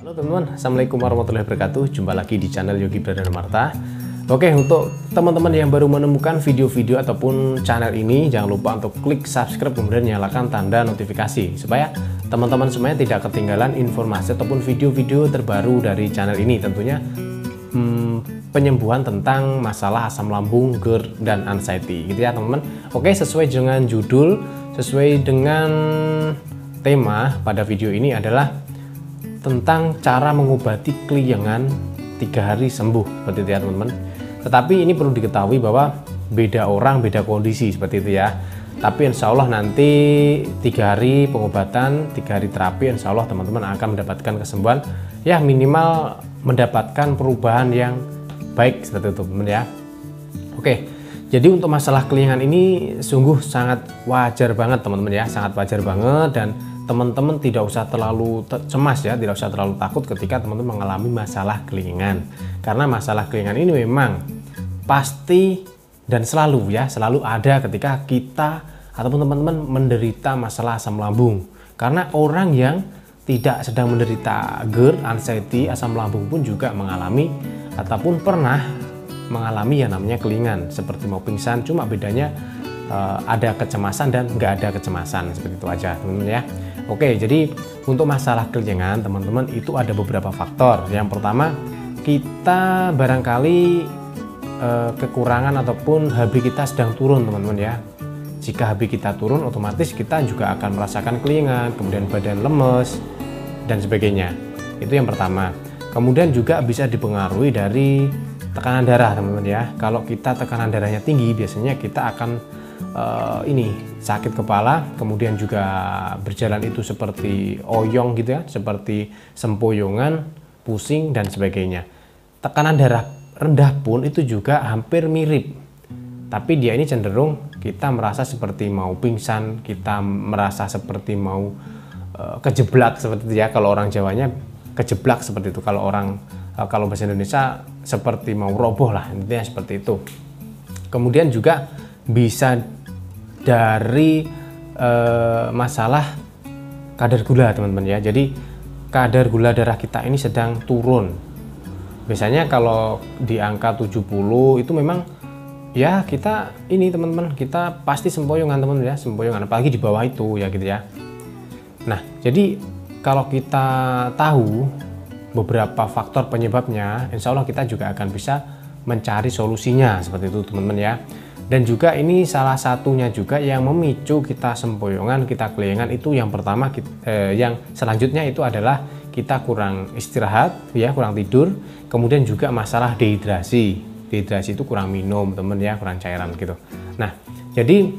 Halo teman-teman, Assalamualaikum warahmatullahi wabarakatuh. Jumpa lagi di channel Yogi Pradana Marta. Oke, untuk teman-teman yang baru menemukan video-video ataupun channel ini, jangan lupa untuk klik subscribe kemudian nyalakan tanda notifikasi supaya teman-teman semuanya tidak ketinggalan informasi ataupun video-video terbaru dari channel ini. Tentunya penyembuhan tentang masalah asam lambung, GERD, dan anxiety gitu ya teman-teman. Oke, sesuai dengan judul, sesuai dengan tema pada video ini adalah tentang cara mengobati keliengan 3 hari sembuh seperti itu ya teman-teman. Tetapi ini perlu diketahui bahwa beda orang beda kondisi seperti itu ya. Tapi insya Allah nanti 3 hari pengobatan, 3 hari terapi, insya Allah teman-teman akan mendapatkan kesembuhan ya, minimal mendapatkan perubahan yang baik seperti itu teman-teman ya. Oke, jadi untuk masalah keliengan ini sungguh sangat wajar banget teman-teman ya, sangat wajar banget, dan teman-teman tidak usah terlalu cemas ya, tidak usah terlalu takut ketika teman-teman mengalami masalah keliengan. Karena masalah keliengan ini memang pasti dan selalu ya, selalu ada ketika kita ataupun teman-teman menderita masalah asam lambung. Karena orang yang tidak sedang menderita GERD, anxiety, asam lambung pun juga mengalami ataupun pernah mengalami yang namanya keliengan, seperti mau pingsan, cuma bedanya ada kecemasan dan nggak ada kecemasan, seperti itu aja teman-teman ya. Oke, jadi untuk masalah keliengan teman-teman itu ada beberapa faktor. Yang pertama, kita barangkali kekurangan ataupun HB kita sedang turun teman-teman ya. Jika HB kita turun, otomatis kita juga akan merasakan keliengan, kemudian badan lemes dan sebagainya. Itu yang pertama. Kemudian juga bisa dipengaruhi dari tekanan darah teman-teman ya. Kalau kita tekanan darahnya tinggi, biasanya kita akan sakit kepala, kemudian juga berjalan itu seperti oyong gitu ya, seperti sempoyongan, pusing dan sebagainya. Tekanan darah rendah pun itu juga hampir mirip, tapi dia ini cenderung kita merasa seperti mau pingsan, kita merasa seperti mau kejeblak seperti itu ya. Kalau orang Jawanya kejeblak seperti itu, kalau bahasa Indonesia seperti mau roboh lah, intinya seperti itu. Kemudian juga bisa dari masalah kadar gula teman-teman ya. Jadi kadar gula darah kita ini sedang turun. Biasanya kalau di angka 70 itu memang ya kita ini teman-teman, kita pasti sempoyongan teman-teman ya, sempoyongan, apalagi di bawah itu ya gitu ya. Nah, jadi kalau kita tahu beberapa faktor penyebabnya, insya Allah kita juga akan bisa mencari solusinya seperti itu teman-teman ya. Dan juga ini salah satunya juga yang memicu kita sempoyongan, kita keliengan itu yang pertama, yang selanjutnya itu adalah kita kurang istirahat ya, kurang tidur, kemudian juga masalah dehidrasi. Dehidrasi itu kurang minum teman ya, kurang cairan gitu. Nah, jadi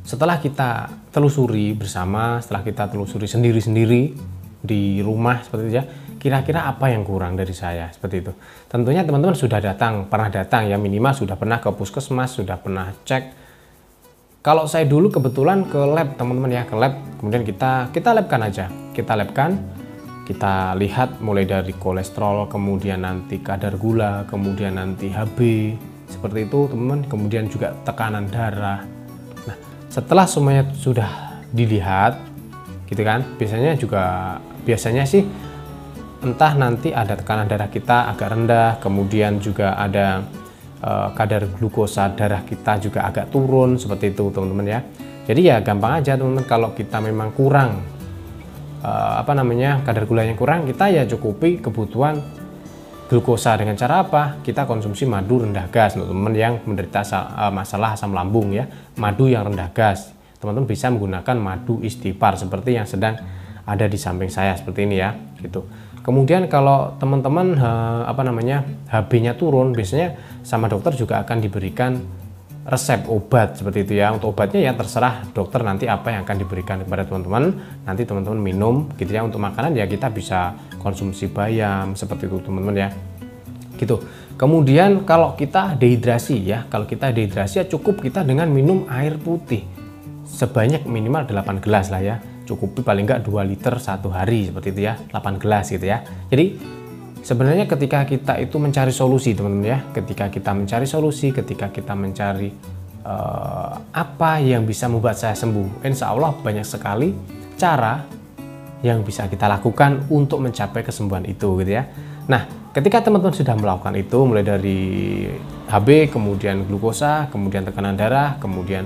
setelah kita telusuri bersama, setelah kita telusuri sendiri-sendiri di rumah seperti itu ya, kira-kira apa yang kurang dari saya seperti itu. Tentunya teman-teman sudah pernah datang ya, minimal sudah pernah ke puskesmas, sudah pernah cek. Kalau saya dulu kebetulan ke lab teman-teman ya, ke lab, kemudian kita labkan aja, kita lihat mulai dari kolesterol, kemudian nanti kadar gula, kemudian nanti HB seperti itu teman-teman, kemudian juga tekanan darah. Nah, setelah semuanya sudah dilihat gitu kan, biasanya sih entah nanti ada tekanan darah kita agak rendah, kemudian juga ada kadar glukosa darah kita juga agak turun seperti itu teman-teman ya. Jadi ya gampang aja teman-teman, kalau kita memang kurang kadar gulanya kurang, kita ya cukupi kebutuhan glukosa dengan cara apa? Kita konsumsi madu rendah gas untuk teman-teman yang menderita masalah asam lambung ya. Madu yang rendah gas, teman-teman bisa menggunakan madu istighfar seperti yang sedang ada di samping saya seperti ini ya gitu. Kemudian kalau teman-teman HB-nya turun, biasanya sama dokter juga akan diberikan resep obat seperti itu ya. Untuk obatnya ya terserah dokter nanti apa yang akan diberikan kepada teman-teman. Nanti teman-teman minum gitu ya. Untuk makanan ya kita bisa konsumsi bayam seperti itu teman-teman ya. Gitu. Kemudian kalau kita dehidrasi ya, ya cukup kita dengan minum air putih sebanyak minimal 8 gelas lah ya. Cukupi paling enggak 2 liter 1 hari seperti itu ya, 8 gelas gitu ya. Jadi sebenarnya ketika kita itu mencari solusi teman-teman ya, ketika kita mencari apa yang bisa membuat saya sembuh, insya Allah banyak sekali cara yang bisa kita lakukan untuk mencapai kesembuhan itu gitu ya. Nah, ketika teman-teman sudah melakukan itu, mulai dari HB, kemudian glukosa, kemudian tekanan darah, kemudian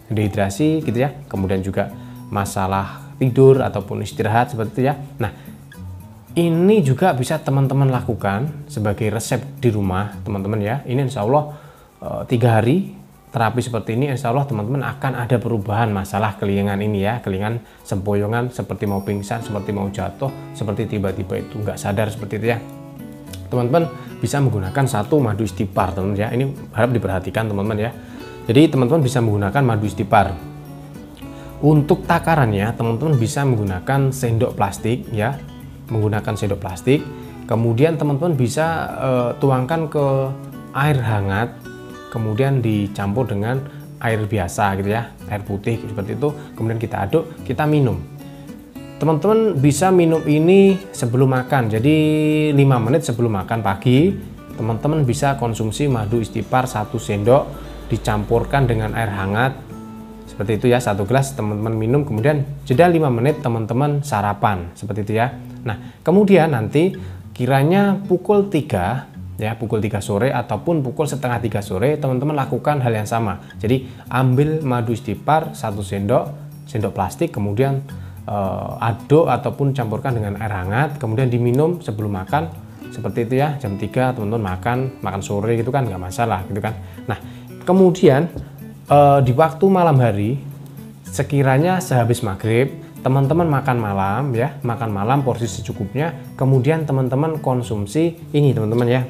dehidrasi gitu ya, kemudian juga masalah tidur ataupun istirahat seperti itu ya. Nah, ini juga bisa teman-teman lakukan sebagai resep di rumah teman-teman ya. Ini insya Allah 3 hari terapi seperti ini, insya Allah teman-teman akan ada perubahan masalah kelingan ini ya, kelingan sempoyongan seperti mau pingsan, seperti mau jatuh, seperti tiba-tiba itu nggak sadar seperti itu ya. Teman-teman bisa menggunakan satu madu istipar teman-teman ya. Ini harap diperhatikan teman-teman ya. Jadi teman-teman bisa menggunakan madu istipar. Untuk takarannya teman-teman bisa menggunakan sendok plastik ya, menggunakan sendok plastik. Kemudian teman-teman bisa tuangkan ke air hangat, kemudian dicampur dengan air biasa gitu ya, air putih seperti itu, kemudian kita aduk, kita minum. Teman-teman bisa minum ini sebelum makan, jadi 5 menit sebelum makan pagi teman-teman bisa konsumsi madu istipar 1 sendok dicampurkan dengan air hangat seperti itu ya, 1 gelas teman-teman minum, kemudian jeda 5 menit teman-teman sarapan seperti itu ya. Nah, kemudian nanti kiranya pukul 3 ya, pukul 3 sore ataupun pukul setengah 3 sore teman-teman lakukan hal yang sama. Jadi ambil madu istipar 1 sendok plastik, kemudian aduk ataupun campurkan dengan air hangat, kemudian diminum sebelum makan seperti itu ya. Jam 3 teman-teman makan sore gitu kan nggak masalah gitu kan. Nah, kemudian di waktu malam hari sekiranya sehabis maghrib teman-teman makan malam ya, makan malam porsi secukupnya, kemudian teman-teman konsumsi ini teman-teman ya.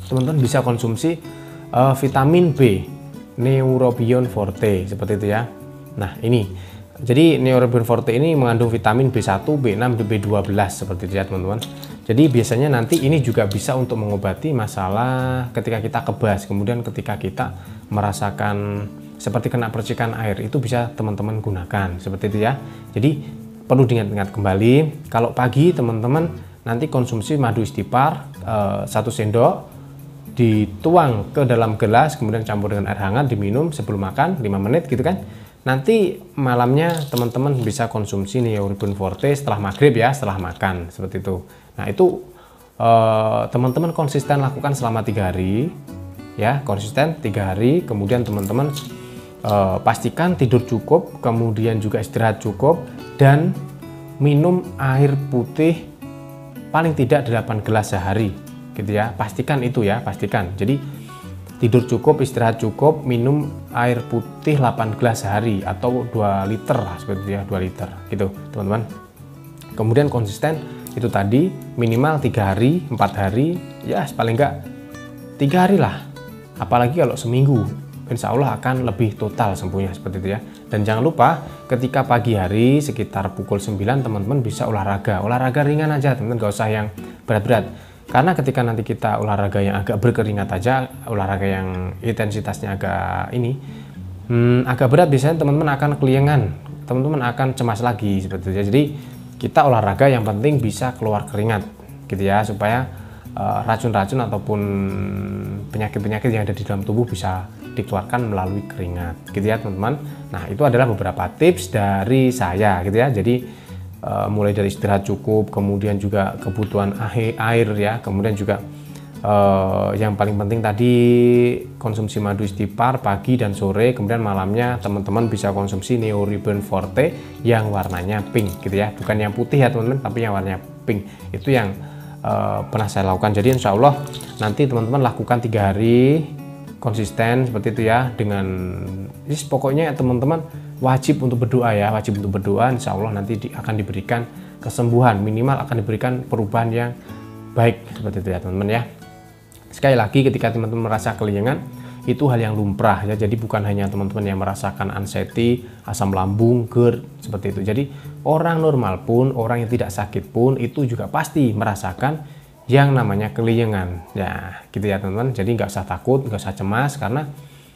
Teman-teman bisa konsumsi vitamin B, Neurobion Forte seperti itu ya. Nah, ini jadi Neurobion Forte ini mengandung vitamin B1, B6, B12 seperti itu ya teman-teman. Jadi biasanya nanti ini juga bisa untuk mengobati masalah ketika kita kebas, kemudian ketika kita merasakan seperti kena percikan air, itu bisa teman-teman gunakan seperti itu ya. Jadi perlu diingat-ingat kembali, kalau pagi teman-teman nanti konsumsi madu istipar 1 sendok, dituang ke dalam gelas, kemudian campur dengan air hangat, diminum sebelum makan 5 menit gitu kan. Nanti malamnya teman-teman bisa konsumsi Neurobion Forte setelah maghrib ya, setelah makan seperti itu. Nah, itu teman-teman konsisten lakukan selama 3 hari ya, konsisten 3 hari. Kemudian teman-teman pastikan tidur cukup, kemudian juga istirahat cukup, dan minum air putih paling tidak 8 gelas sehari gitu ya. Pastikan itu ya, pastikan. Jadi tidur cukup, istirahat cukup, minum air putih 8 gelas sehari atau 2 liter lah seperti itu ya, 2 liter gitu teman-teman. Kemudian konsisten itu tadi minimal 3 hari, 4 hari ya, paling enggak 3 hari lah. Apalagi kalau seminggu, insya Allah akan lebih total sembuhnya seperti itu ya. Dan jangan lupa ketika pagi hari sekitar pukul 9 teman-teman bisa olahraga ringan aja teman-teman, gak usah yang berat-berat. Karena ketika nanti kita olahraga yang agak berkeringat aja, olahraga yang intensitasnya agak agak berat, biasanya teman-teman akan keliengan, teman-teman akan cemas lagi seperti itu. Jadi kita olahraga yang penting bisa keluar keringat gitu ya, supaya racun-racun ataupun penyakit-penyakit yang ada di dalam tubuh bisa dikeluarkan melalui keringat gitu ya teman-teman. Nah, itu adalah beberapa tips dari saya gitu ya. Jadi mulai dari istirahat cukup, kemudian juga kebutuhan air ya, kemudian juga yang paling penting tadi konsumsi madu istipar pagi dan sore, kemudian malamnya teman-teman bisa konsumsi Neurobion Forte yang warnanya pink gitu ya, bukan yang putih ya teman-teman, tapi yang warnanya pink. Itu yang pernah saya lakukan. Jadi insya Allah nanti teman-teman lakukan 3 hari konsisten seperti itu ya, dengan pokoknya teman-teman wajib untuk berdoa ya, wajib untuk berdoa. Insya Allah nanti akan diberikan kesembuhan, minimal akan diberikan perubahan yang baik seperti itu ya teman-teman ya. Sekali lagi, ketika teman-teman merasa keliengan itu hal yang lumrah ya, jadi bukan hanya teman-teman yang merasakan anxiety, asam lambung, GERD seperti itu. Jadi orang normal pun, orang yang tidak sakit pun itu juga pasti merasakan yang namanya keliengan ya gitu ya teman-teman. Jadi nggak usah takut, nggak usah cemas, karena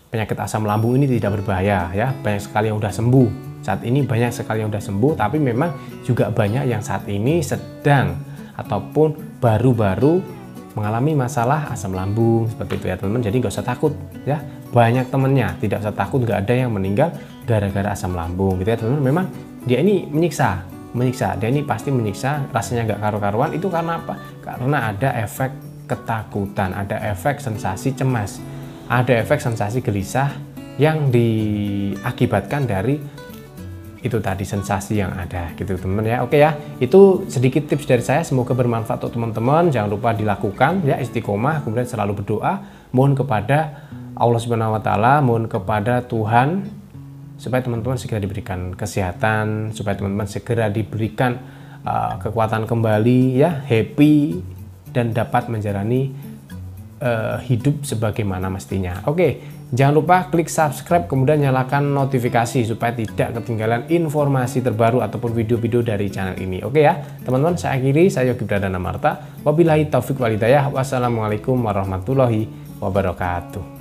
penyakit asam lambung ini tidak berbahaya ya. Banyak sekali yang udah sembuh. Saat ini banyak sekali yang udah sembuh, tapi memang juga banyak yang saat ini sedang ataupun baru-baru mengalami masalah asam lambung seperti itu ya teman-teman. Jadi nggak usah takut ya. Banyak temennya, tidak usah takut, nggak ada yang meninggal gara-gara asam lambung gitu ya teman-teman. Memang dia ini menyiksa, dia ini pasti menyiksa, rasanya nggak karu-karuan. Itu karena apa? Karena ada efek ketakutan, ada efek sensasi cemas, ada efek sensasi gelisah yang diakibatkan dari itu tadi sensasi yang ada gitu teman-teman ya. Oke ya, itu sedikit tips dari saya, semoga bermanfaat untuk teman-teman. Jangan lupa dilakukan ya, istiqomah, kemudian selalu berdoa, mohon kepada Allah Subhanahu wa taala, mohon kepada Tuhan supaya teman-teman segera diberikan kesehatan, supaya teman-teman segera diberikan kekuatan kembali ya, happy, dan dapat menjalani hidup sebagaimana mestinya. Oke, jangan lupa klik subscribe, kemudian nyalakan notifikasi supaya tidak ketinggalan informasi terbaru ataupun video-video dari channel ini. Oke ya teman-teman, saya akhiri, saya Yogi Pradana Marta. Wabillahi taufik walhidayah. Wassalamualaikum warahmatullahi wabarakatuh.